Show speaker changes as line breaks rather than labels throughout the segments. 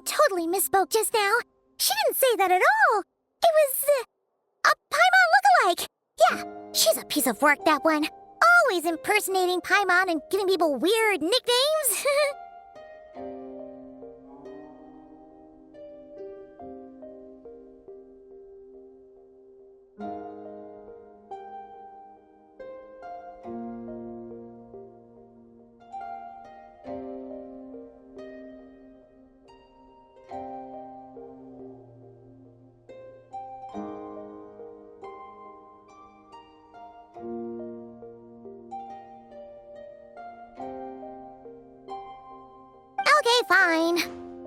totally misspoke just now. She didn't say that at all. It was, a Paimon lookalike. Yeah, she's a piece of work, that one. Always impersonating Paimon and giving people weird nicknames. Okay, fine.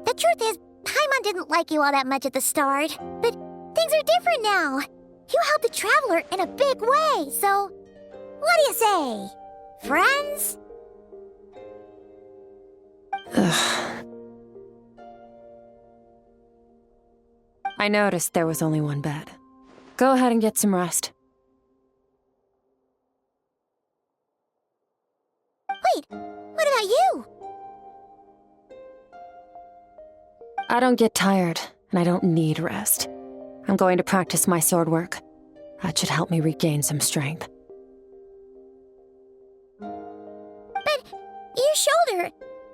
The truth is, Paimon didn't like you all that much at the start, but things are different now. You helped the Traveler in a big way, so what do you say? Friends?
I noticed there was only one bed. Go ahead and get some rest.
Wait, what about you?
I don't get tired, and I don't need rest. I'm going to practice my sword work. That should help me regain some strength.
But your shoulder...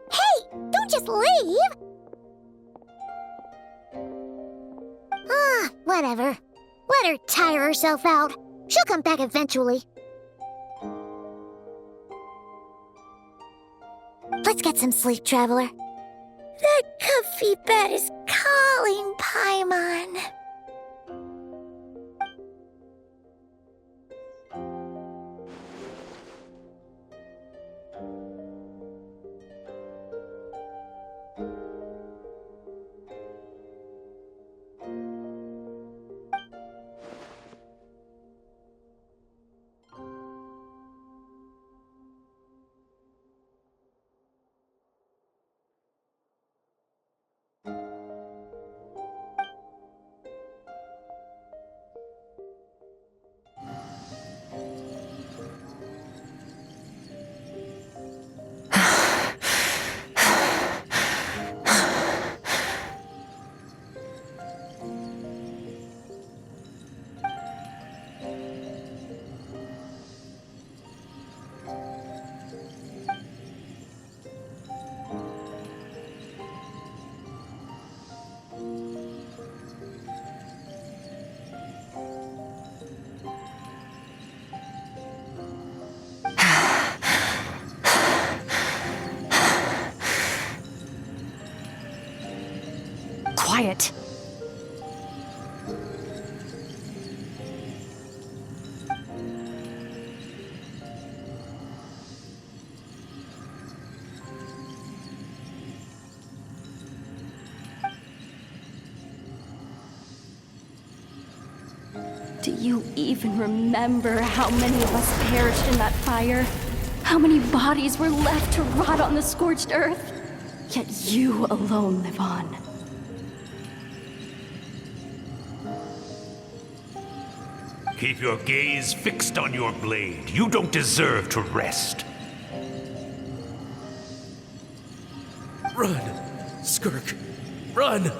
Hey, don't just leave! Whatever. Let her tire herself out. She'll come back eventually. Let's get some sleep, Traveler. That comfy bed is calling, Paimon.
Quiet.
Do you even remember how many of us perished in that fire? How many bodies were left to rot on the scorched earth? Yet you alone live on.
Keep your gaze fixed on your blade. You don't deserve to rest.
Run, Skirk. Run!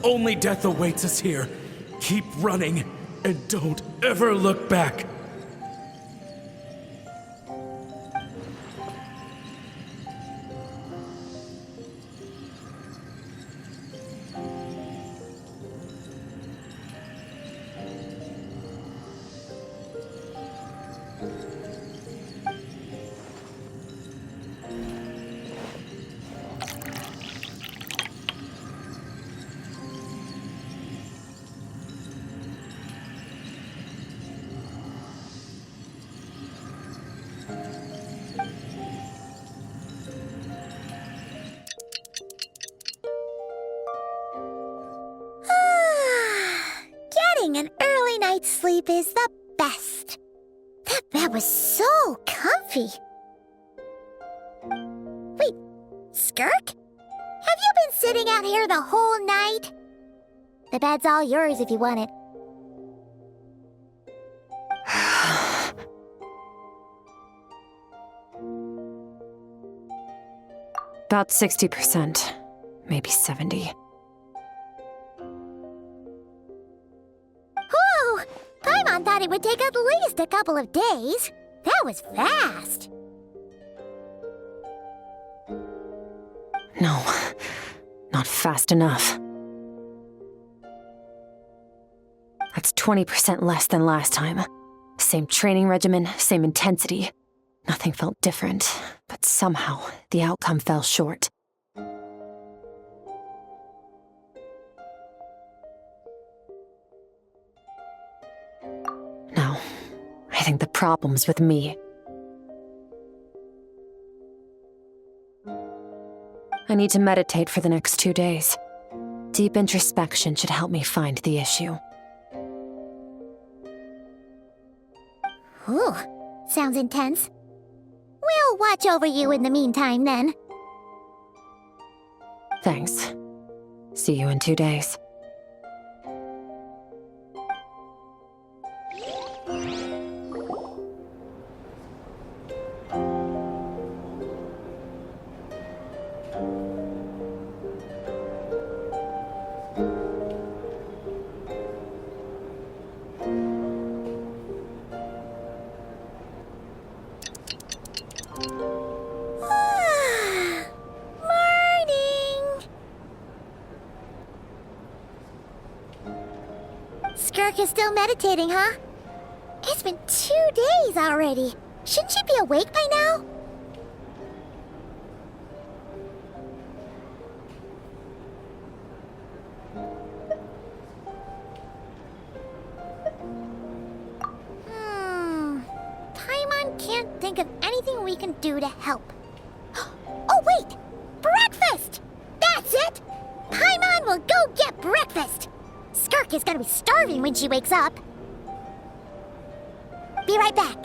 Only death awaits us here. Keep running, and don't ever look back.
Getting an early night's sleep is the best. That bed was so comfy. Wait, Skirk? Have you been sitting out here the whole night? The bed's all yours if you want it.
About 60%, maybe 70.
it would take at least a couple of days. That was fast.
No, not fast enough. That's 20% less than last time. Same training regimen, same intensity. Nothing felt different, but somehow the outcome fell short. No, I think the problem's with me. I need to meditate for the next 2 days. Deep introspection should help me find the issue.
Ooh, sounds intense. We'll watch over you in the meantime, then.
Thanks. See you in 2 days.
Skirk is still meditating, huh? It's been 2 days already. Shouldn't she be awake by now? Paimon can't think of anything we can do to help. Oh, wait! Breakfast! That's it! Paimon will go get breakfast! Skirk is gonna be starving when she wakes up. Be right back.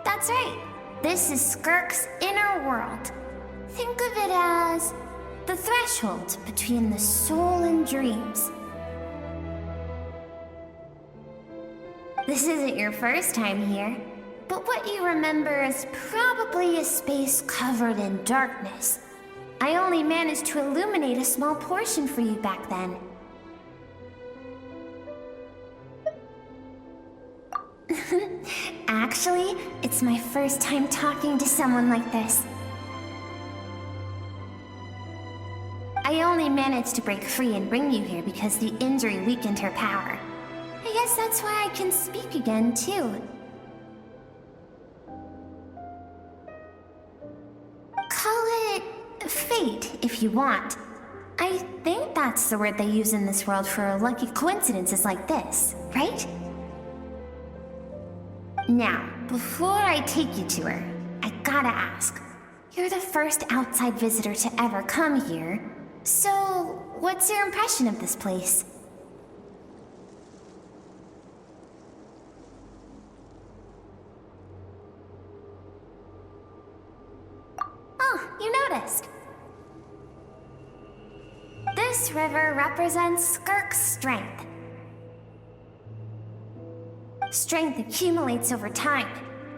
That's right. This is Skirk's inner world. Think of it as the threshold between the soul and dreams. This isn't your first time here, but what you remember is probably a space covered in darkness. I only managed to illuminate a small portion for you back then. Actually, it's my first time talking to someone like this. I only only managed to break free and bring you here because the injury weakened her power. I guess that's why I can speak again, too. Call it fate, if you want. I think that's the word they use in this world for lucky coincidences like this, right? Now, before I take you to her, I gotta ask. You're the first outside visitor to ever come here, so what's your impression of this place? Oh, you noticed. This river represents Skirk's strength. Strength accumulates over time.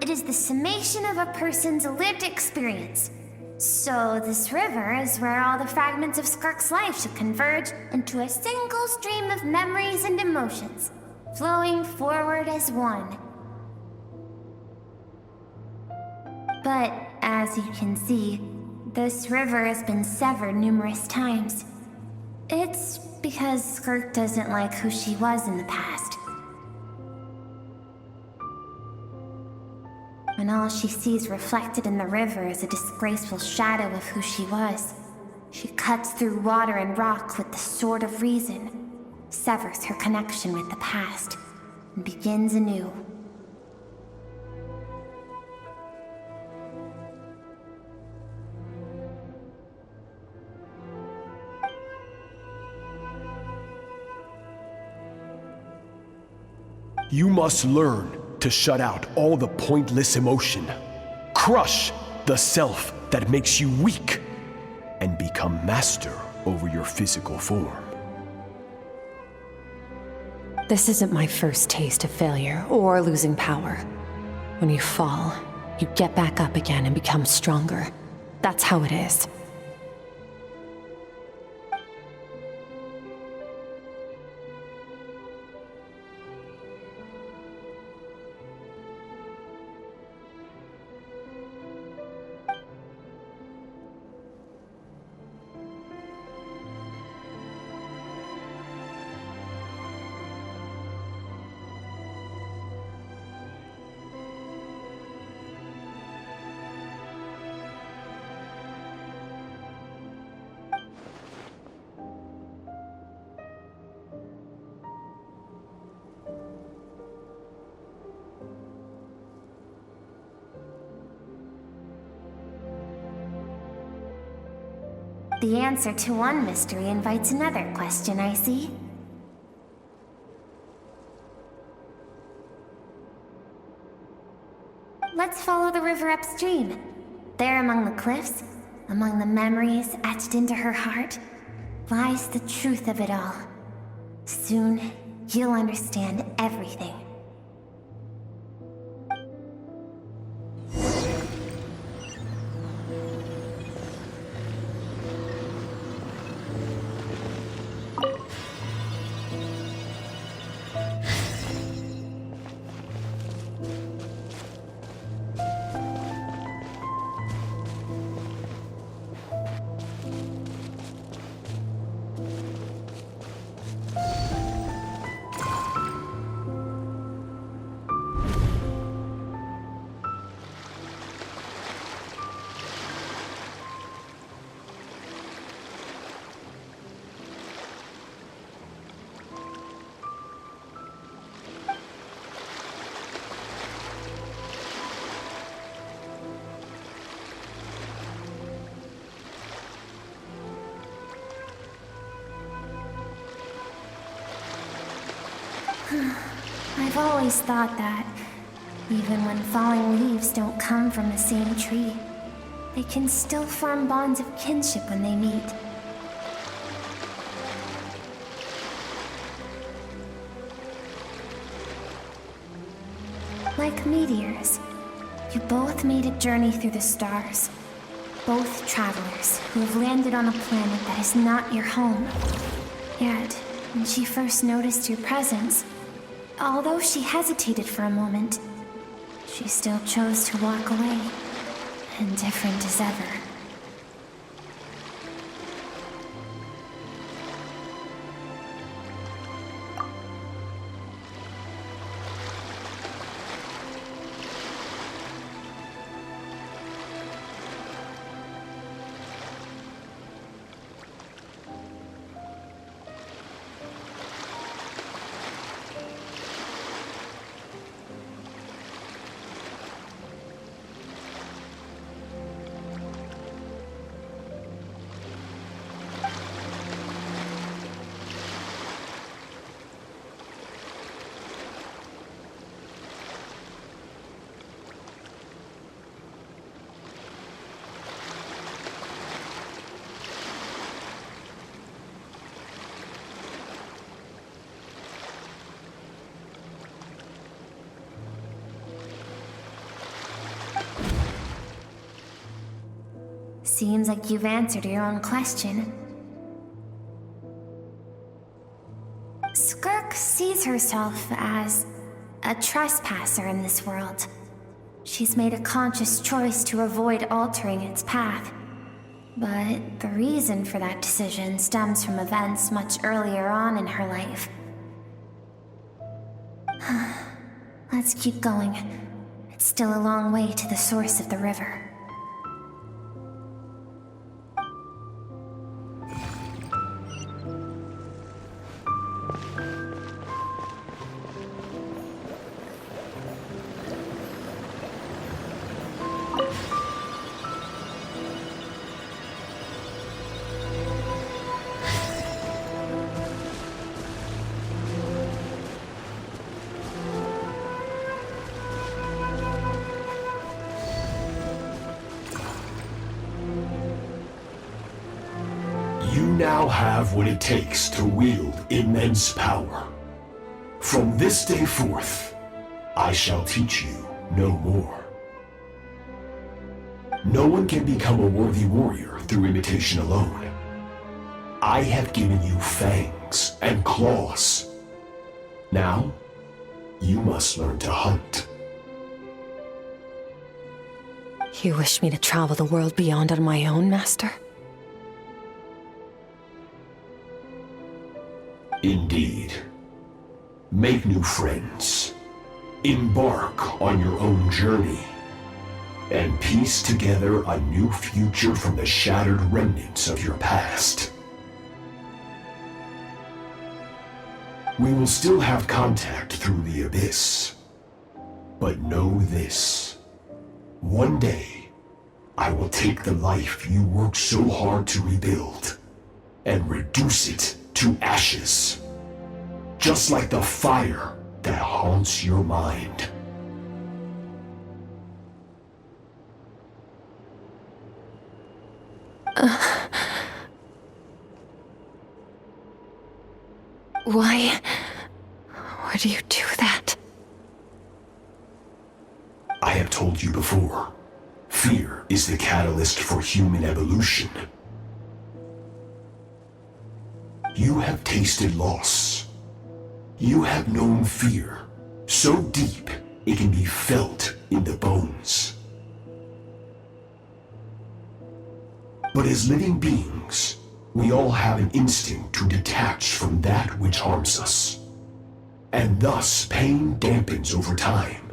It is the summation of a person's lived experience. So this river is where all the fragments of Skirk's life should converge into a single stream of memories and emotions, flowing forward as one. But as you can see, this river has been severed numerous times. It's because Skirk doesn't like who she was in the past. And all she sees reflected in the river is a disgraceful shadow of who she was. She cuts through water and rock with the sword of reason, severs her connection with the past, and begins anew.
You must learn to shut out all the pointless emotion. Crush the self that makes you weak, and become master over your physical form.
This isn't my first taste of failure or losing power. When you fall, you get back up again and become stronger. That's how it is.
The answer to one mystery invites another question, I see. Let's follow the river upstream. There among the cliffs, among the memories etched into her heart, lies the truth of it all. Soon, you'll understand everything. I've always thought that, even when falling leaves don't come from the same tree, they can still form bonds of kinship when they meet. Like meteors, you both made a journey through the stars. Both travelers who have landed on a planet that is not your home. Yet, when she first noticed your presence, although she hesitated for a moment, she still chose to walk away, indifferent as ever. Seems like you've answered your own question. Skirk sees herself as a trespasser in this world. She's made a conscious choice to avoid altering its path. But the reason for that decision stems from events much earlier on in her life. Let's keep going. It's still a long way to the source of the river.
You now have what it takes to wield immense power. From this day forth, I shall teach you no more. No one can become a worthy warrior through imitation alone. I have given you fangs and claws. Now, you must learn to hunt.
You wish me to travel the world beyond on my own, Master?
Indeed. Make new friends. Embark on your own journey. And piece together a new future from the shattered remnants of your past. We will still have contact through the abyss. But know this. One day, I will take the life you worked so hard to rebuild and reduce it to ashes. Just like the fire that haunts your mind.
Why would you do that?
I have told you before, fear is the catalyst for human evolution. You have tasted loss. You have known fear, so deep it can be felt in the bones. But as living beings, we all have an instinct to detach from that which harms us. And thus pain dampens over time,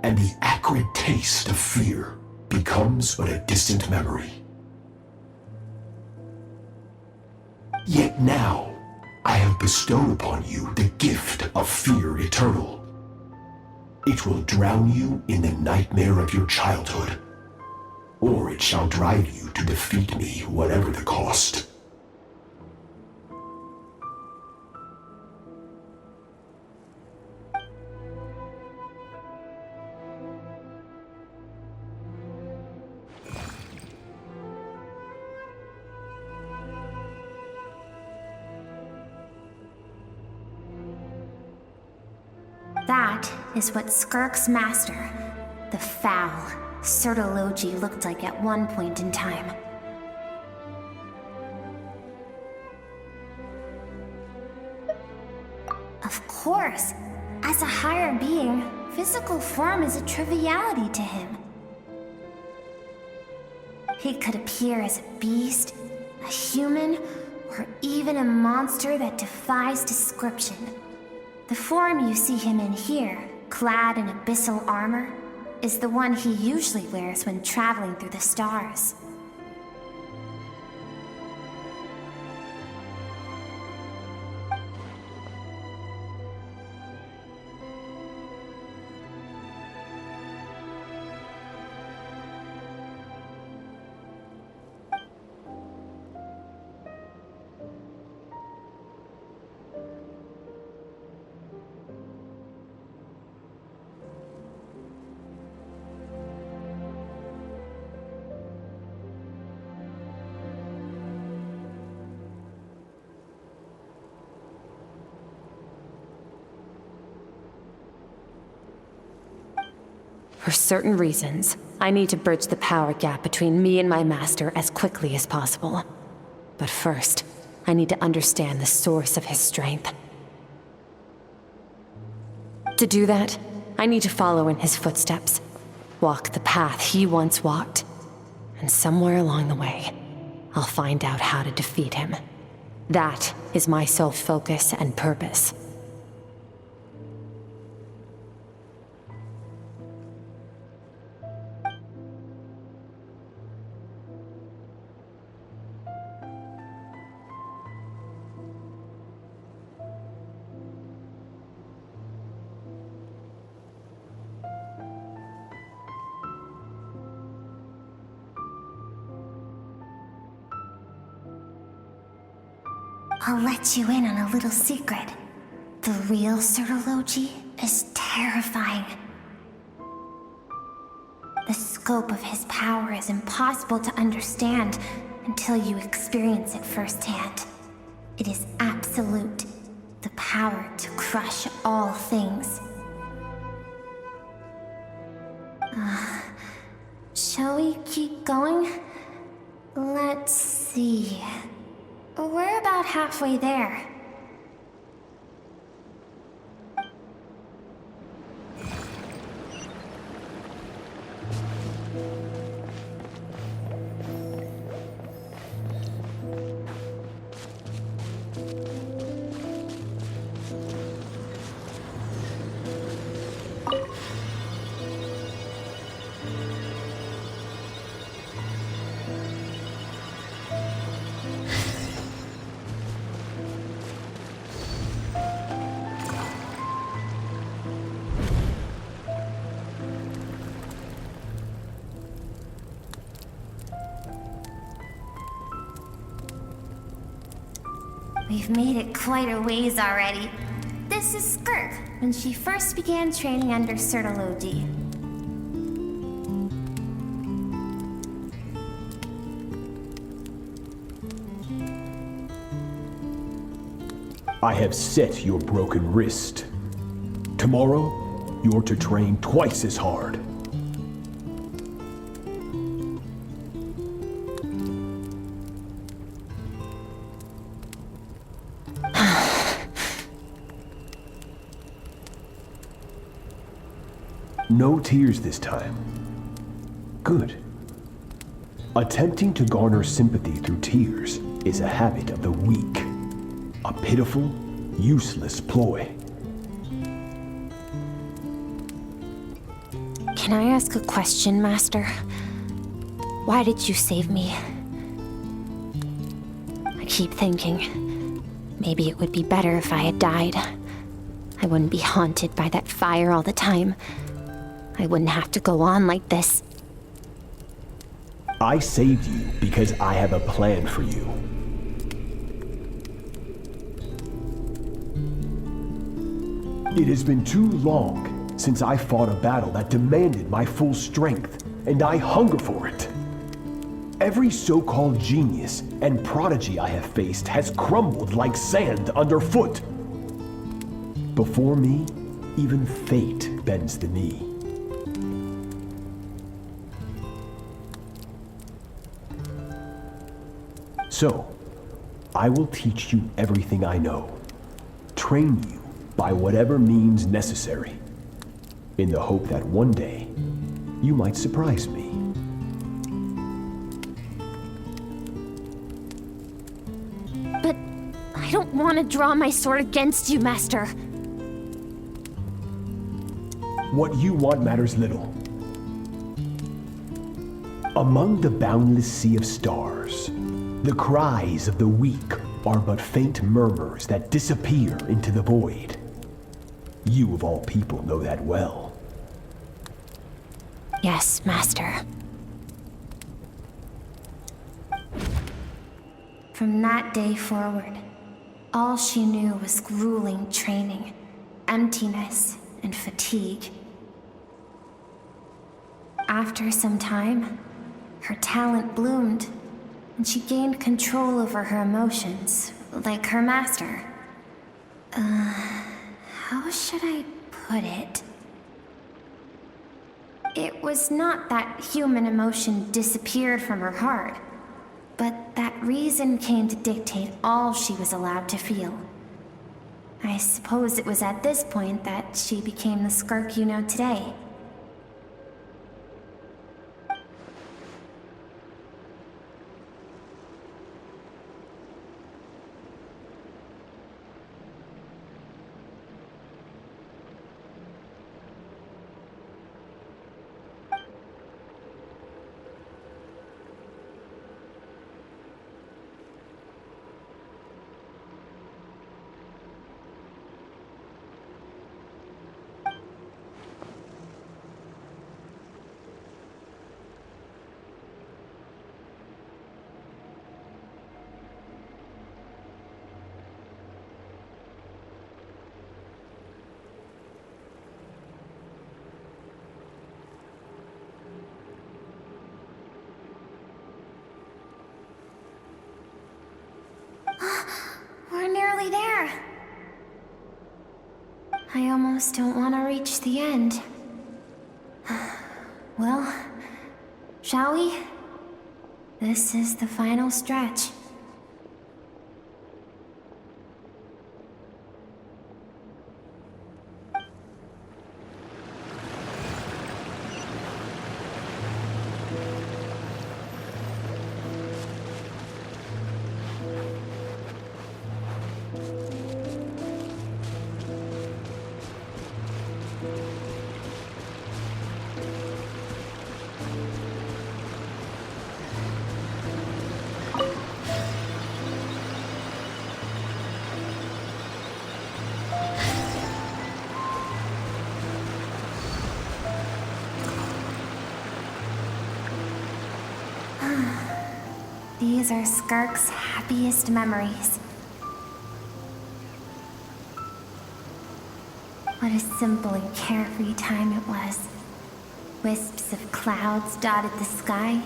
and the acrid taste of fear becomes but a distant memory. Yet now, I have bestowed upon you the gift of fear eternal. It will drown you in the nightmare of your childhood, or it shall drive you to defeat me, whatever the cost.
That is what Skirk's master, the foul Sertologi, looked like at one point in time. Of course, as a higher being, physical form is a triviality to him. He could appear as a beast, a human, or even a monster that defies description. The form you see him in here, clad in abyssal armor, is the one he usually wears when traveling through the stars.
For certain reasons, I need to bridge the power gap between me and my master as quickly as possible. But first, I need to understand the source of his strength. To do that, I need to follow in his footsteps, walk the path he once walked, and somewhere along the way, I'll find out how to defeat him. That is my sole focus and purpose.
I'll let you in on a little secret. The real Serology is terrifying. The scope of his power is impossible to understand until you experience it firsthand. It is absolute, the power to crush all things. Shall we keep going? Let's see. We're about halfway there. We've made it quite a ways already. This is Skirk, when she first began training under Serology.
I have set your broken wrist. Tomorrow, you're to train twice as hard. No tears this time. Good. Attempting to garner sympathy through tears is a habit of the weak. A pitiful, useless ploy.
Can I ask a question, Master? Why did you save me? I keep thinking, maybe it would be better if I had died. I wouldn't be haunted by that fire all the time. I wouldn't have to go on like this.
I saved you because I have a plan for you. It has been too long since I fought a battle that demanded my full strength, and I hunger for it. Every so-called genius and prodigy I have faced has crumbled like sand underfoot. Before me, even fate bends the knee. So, I will teach you everything I know. Train you by whatever means necessary, in the hope that one day, you might surprise me.
But I don't want to draw my sword against you, Master.
What you want matters little. Among the boundless sea of stars, the cries of the weak are but faint murmurs that disappear into the void. You of all people know that well.
Yes, Master.
From that day forward, all she knew was grueling training, emptiness, and fatigue. After some time, her talent bloomed, and she gained control over her emotions, like her master. How should I put it? it was not that human emotion disappeared from her heart, but that reason came to dictate all she was allowed to feel. I suppose it was at this point that she became the Skirk you know today. We're nearly there. I almost don't want to reach the end. Well, shall we? This is the final stretch. These are Skirk's happiest memories. What a simple and carefree time it was. Wisps of clouds dotted the sky.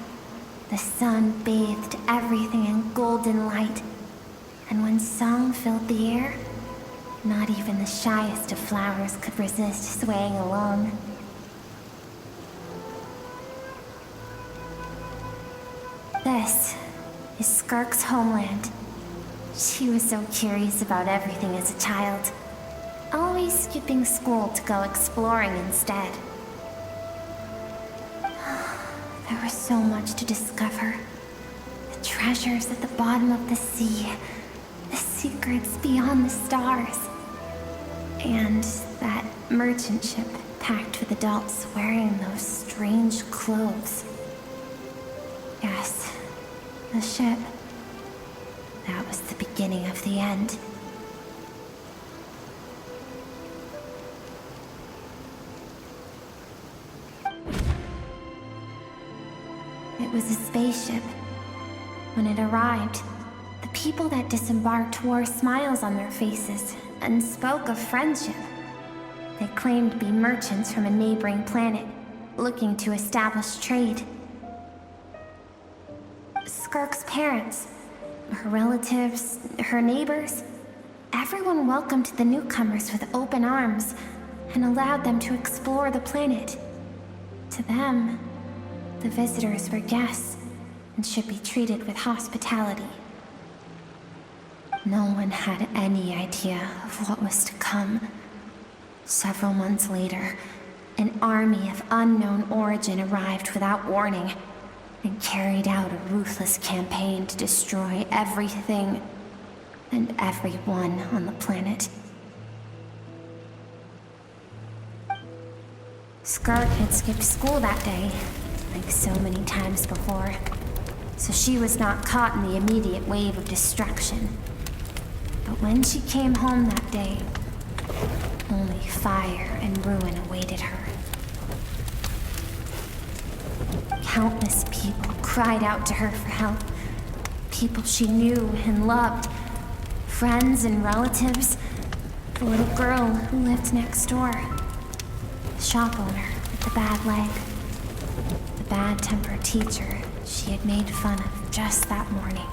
The sun bathed everything in golden light. And when song filled the air, not even the shyest of flowers could resist swaying along. This is Skirk's homeland. She was so curious about everything as a child, always skipping school to go exploring instead. There was so much to discover. The treasures at the bottom of the sea, the secrets beyond the stars, and that merchant ship packed with adults wearing those strange clothes. Yes, the ship. That was the beginning of the end. It was a spaceship. When it arrived, the people that disembarked wore smiles on their faces and spoke of friendship. They claimed to be merchants from a neighboring planet, looking to establish trade. Skirk's parents, her relatives, her neighbors, everyone welcomed the newcomers with open arms and allowed them to explore the planet. To them, the visitors were guests and should be treated with hospitality. No one had any idea of what was to come. Several months later, an army of unknown origin arrived without warning and carried out a ruthless campaign to destroy everything and everyone on the planet. Skirk had skipped school that day, like so many times before, so she was not caught in the immediate wave of destruction. But when she came home that day, only fire and ruin awaited her. Countless people cried out to her for help. People she knew and loved. Friends and relatives. The little girl who lived next door. The shop owner with the bad leg. The bad-tempered teacher she had made fun of just that morning.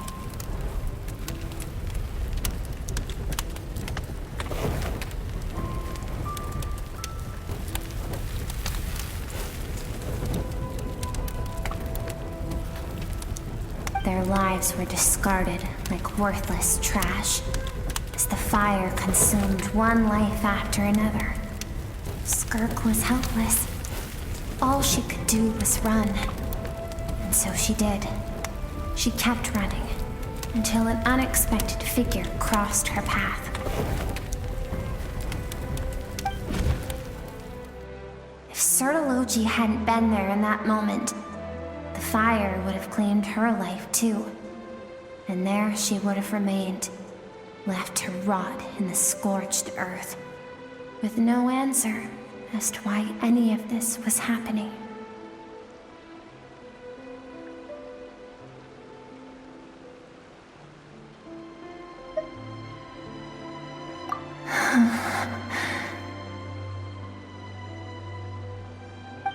Their lives were discarded like worthless trash as the fire consumed one life after another. Skirk was helpless. All she could do was run. And so she did. She kept running until an unexpected figure crossed her path. If Sertology hadn't been there in that moment, the fire would have claimed her life too. And there she would have remained, left to rot in the scorched earth, with no answer as to why any of this was happening.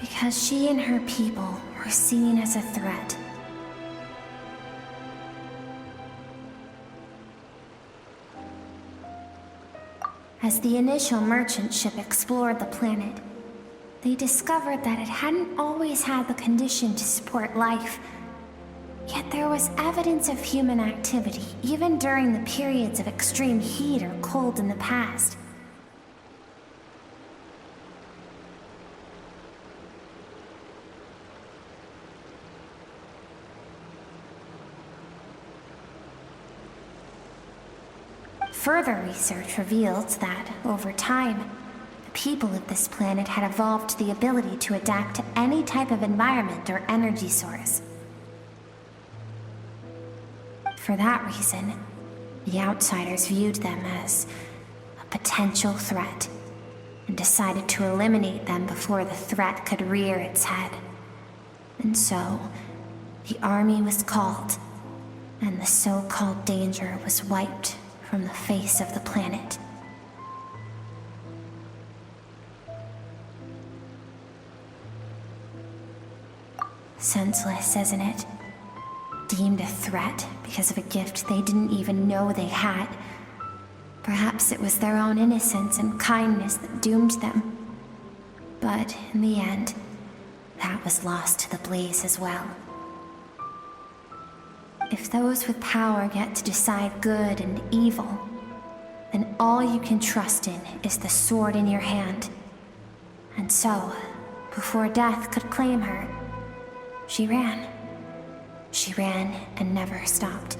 Because she and her people were seen as a threat. As the initial merchant ship explored the planet, they discovered that it hadn't always had the condition to support life. Yet there was evidence of human activity, even during the periods of extreme heat or cold in the past. Further research revealed that, over time, the people of this planet had evolved the ability to adapt to any type of environment or energy source. For that reason, the outsiders viewed them as a potential threat and decided to eliminate them before the threat could rear its head. And so, the army was called, and the so-called danger was wiped from the face of the planet. Senseless, isn't it? Deemed a threat because of a gift they didn't even know they had. Perhaps it was their own innocence and kindness that doomed them. But in the end, that was lost to the blaze as well. If those with power get to decide good and evil, then all you can trust in is the sword in your hand. And so, before death could claim her, she ran. She ran and never stopped.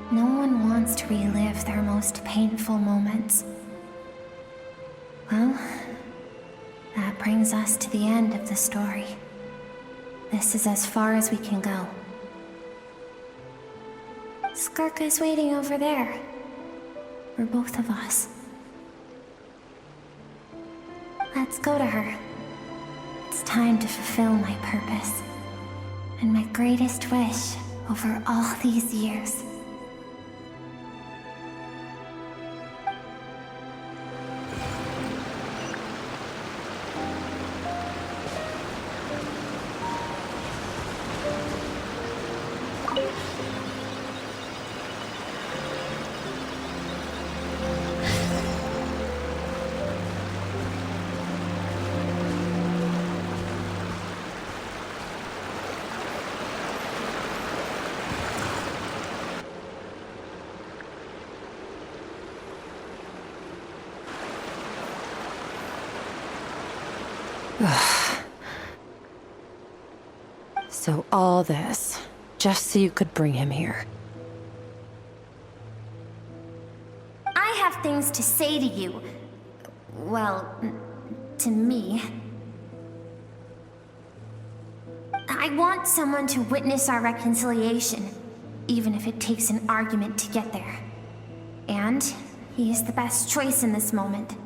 No one wants to relive their most painful moments. Well, that brings us to the end of the story. This is as far as we can go. Skirk is waiting over there. For both of us. Let's go to her. It's time to fulfill my purpose. And my greatest wish over all these years.
So all this, just so you could bring him here.
I have things to say to you. Well, to me. I want someone to witness our reconciliation, even if it takes an argument to get there. And he is the best choice in this moment.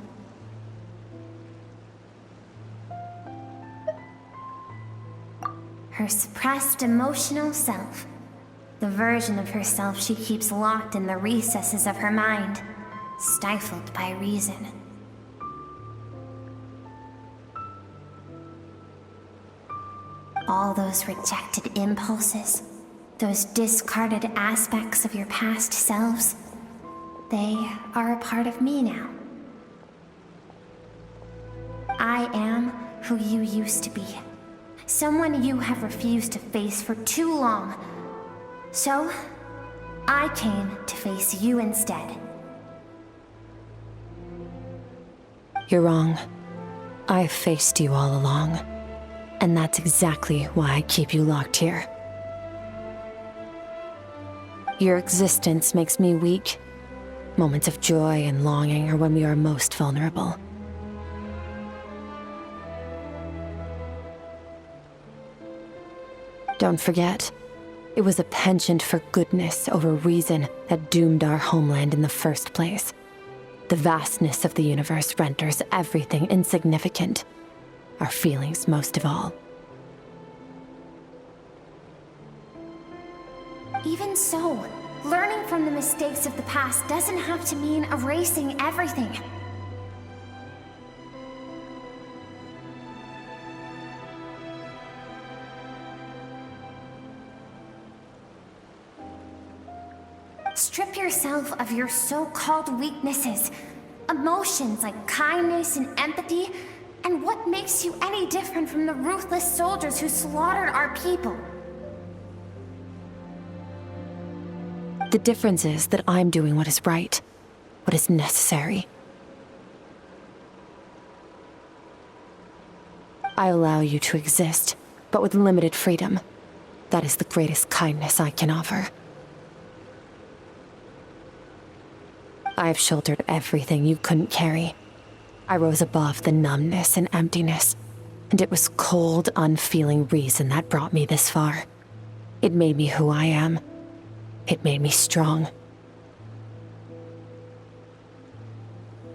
Her suppressed emotional self. The version of herself she keeps locked in the recesses of her mind, stifled by reason. All those rejected impulses, those discarded aspects of your past selves, they are a part of me now. I am who you used to be. Someone you have refused to face for too long. So, I came to face you instead.
You're wrong. I've faced you all along. And that's exactly why I keep you locked here. Your existence makes me weak. Moments of joy and longing are when we are most vulnerable. Don't forget, it was a penchant for goodness over reason that doomed our homeland in the first place. The vastness of the universe renders everything insignificant. Our feelings most of all.
Even so, learning from the mistakes of the past doesn't have to mean erasing everything. Strip yourself of your so-called weaknesses, emotions like kindness and empathy, and what makes you any different from the ruthless soldiers who slaughtered our people?
The difference is that I'm doing what is right, what is necessary. I allow you to exist, but with limited freedom. That is the greatest kindness I can offer. I have shouldered everything you couldn't carry. I rose above the numbness and emptiness, and it was cold, unfeeling reason that brought me this far. It made me who I am. It made me strong.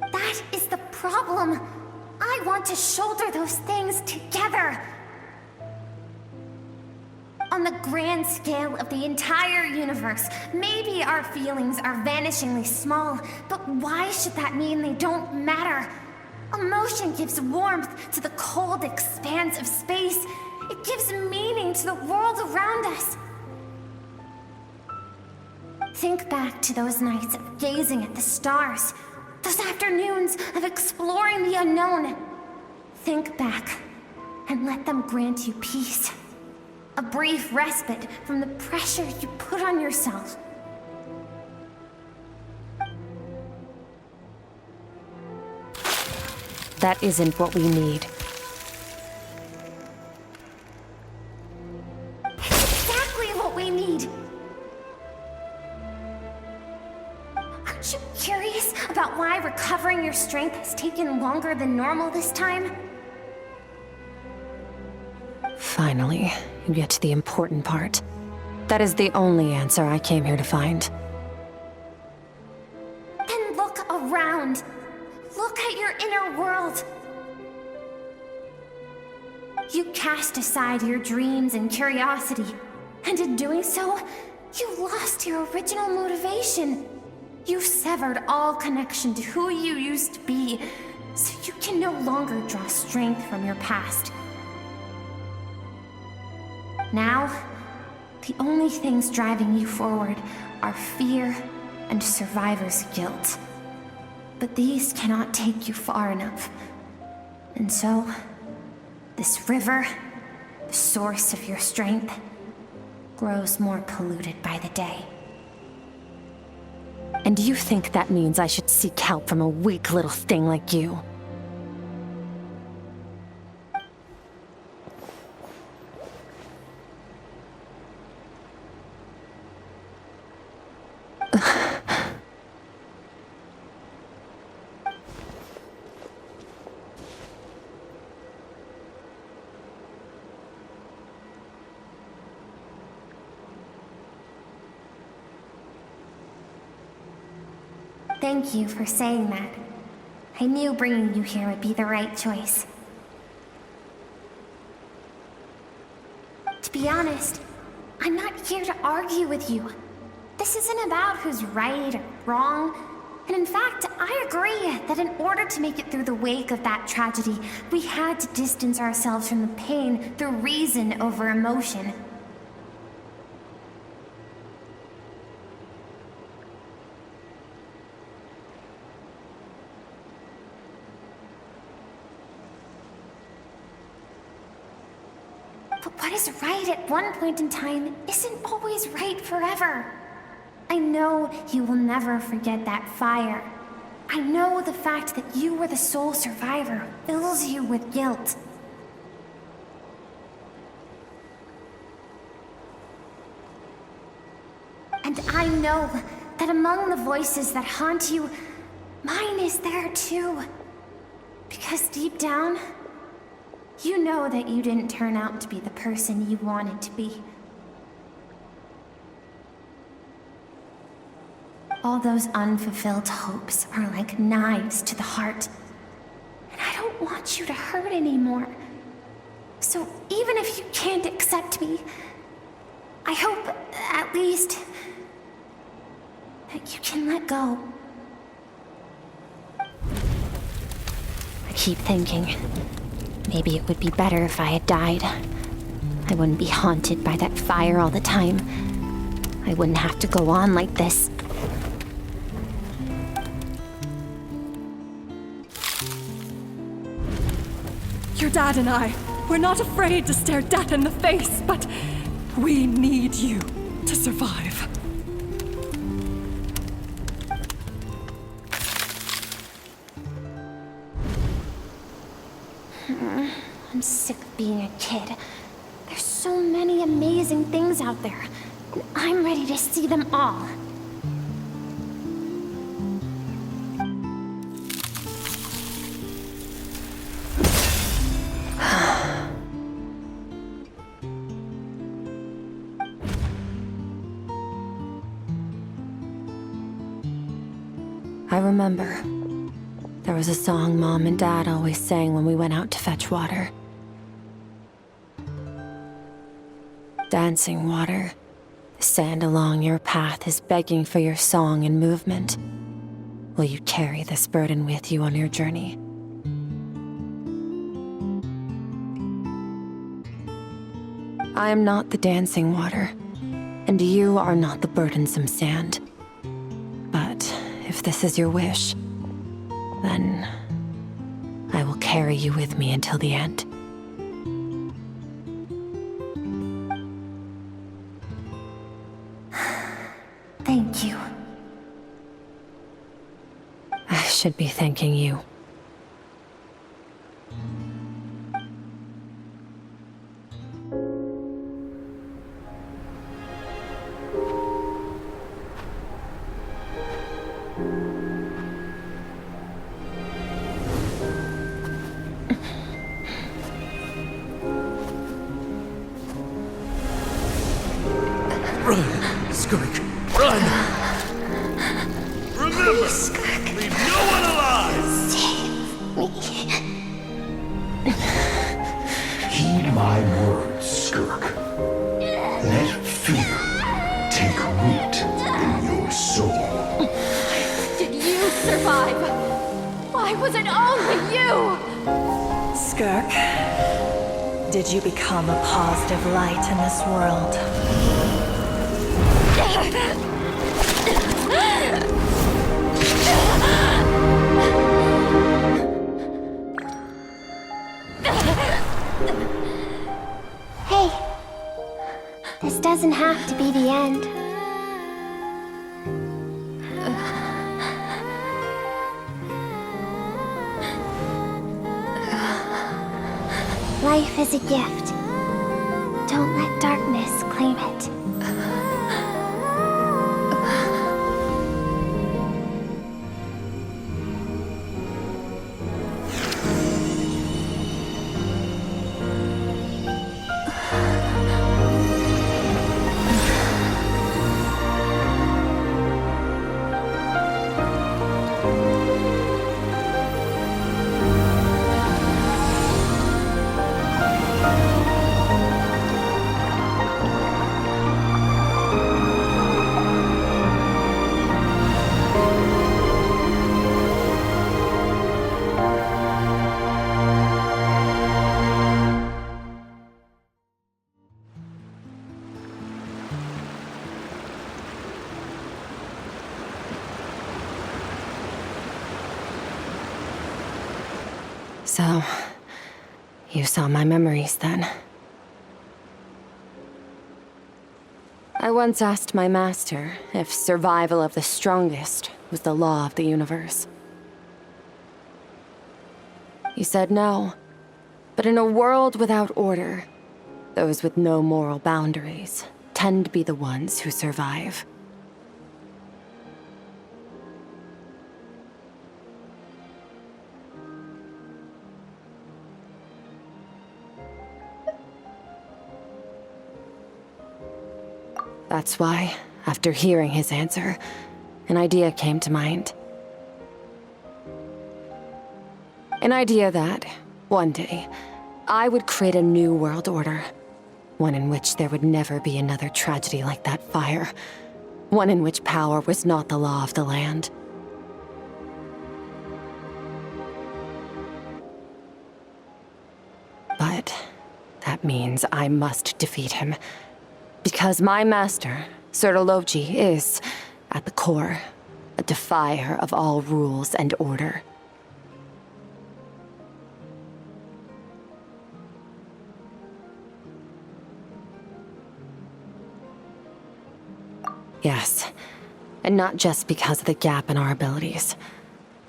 That is the problem. I want to shoulder those things together. On the grand scale of the entire universe, maybe our feelings are vanishingly small, but why should that mean they don't matter? Emotion gives warmth to the cold expanse of space. It gives meaning to the world around us. Think back to those nights of gazing at the stars, those afternoons of exploring the unknown. Think back and let them grant you peace. A brief respite from the pressure you put on yourself.
That isn't what we need.
Exactly what we need! Aren't you curious about why recovering your strength has taken longer than normal this time?
Finally, you get to the important part. That is the only answer I came here to find.
Then look around. Look at your inner world. You cast aside your dreams and curiosity, and in doing so, you lost your original motivation. You severed all connection to who you used to be, so you can no longer draw strength from your past. Now, the only things driving you forward are fear and survivor's guilt. But these cannot take you far enough. And so, this river, the source of your strength, grows more polluted by the day.
And you think that means I should seek help from a weak little thing like you?
Thank you for saying that. I knew bringing you here would be the right choice. To be honest, I'm not here to argue with you. This isn't about who's right or wrong. And in fact, I agree that in order to make it through the wake of that tragedy, we had to distance ourselves from the pain through reason over emotion. But what is right at one point in time isn't always right forever. I know you will never forget that fire. I know the fact that you were the sole survivor fills you with guilt. And I know that among the voices that haunt you, mine is there too. Because deep down, you know that you didn't turn out to be the person you wanted to be. All those unfulfilled hopes are like knives to the heart. And I don't want you to hurt anymore. So even if you can't accept me, I hope, at least, that you can let go.
I keep thinking, maybe it would be better if I had died. I wouldn't be haunted by that fire all the time. I wouldn't have to go on like this.
Your dad and I, we're not afraid to stare death in the face, but we need you to survive.
I'm sick of being a kid. There's so many amazing things out there, and I'm ready to see them all.
I remember. There was a song Mom and Dad always sang when we went out to fetch water. Dancing water, the sand along your path is begging for your song and movement. Will you carry this burden with you on your journey? I am not the dancing water, and you are not the burdensome sand. But if this is your wish, then I will carry you with me until the end.
Thank you.
I should be thanking you.
Run, Skirk, run!
Remember, leave no one alive!
Heed my words, Skirk. Let fear take root in your soul.
Did you survive? Why was it only you?
Skirk, did you become a positive light in this world?
Hey, this doesn't have to be the end. Life is a gift. Don't let darkness claim it.
So, you saw my memories then. I once asked my master if survival of the strongest was the law of the universe. He said no, but in a world without order, those with no moral boundaries tend to be the ones who survive. That's why, after hearing his answer, an idea came to mind. An idea that, one day, I would create a new world order. One in which there would never be another tragedy like that fire. One in which power was not the law of the land. But that means I must defeat him. Because my master, II-Geo, is, at the core, a defier of all rules and order. Yes, and not just because of the gap in our abilities,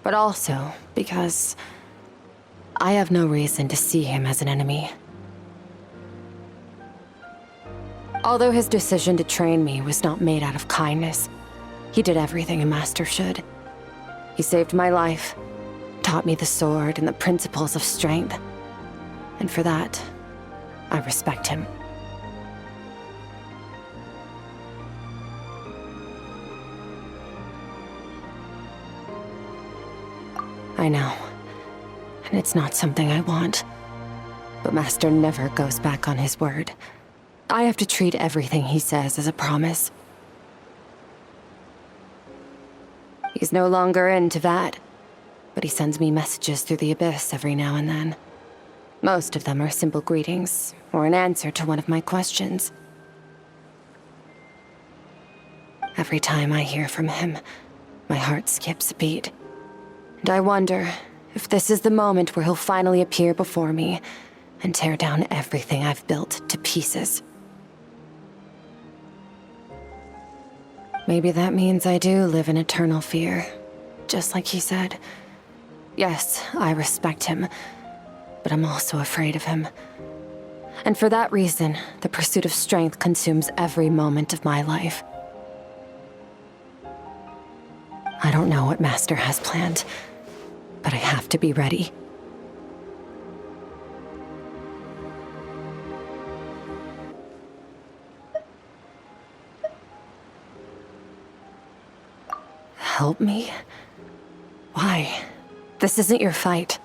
but also because I have no reason to see him as an enemy. Although his decision to train me was not made out of kindness, he did everything a master should. He saved my life, taught me the sword and the principles of strength, and for that, I respect him. I know, and it's not something I want, but Master never goes back on his word. I have to treat everything he says as a promise. He's no longer into that, but he sends me messages through the Abyss every now and then. Most of them are simple greetings, or an answer to one of my questions. Every time I hear from him, my heart skips a beat. And I wonder if this is the moment where he'll finally appear before me and tear down everything I've built to pieces. Maybe that means I do live in eternal fear, just like he said. Yes, I respect him, but I'm also afraid of him. And for that reason, the pursuit of strength consumes every moment of my life. I don't know what Master has planned, but I have to be ready. Help me? Why? This isn't your fight.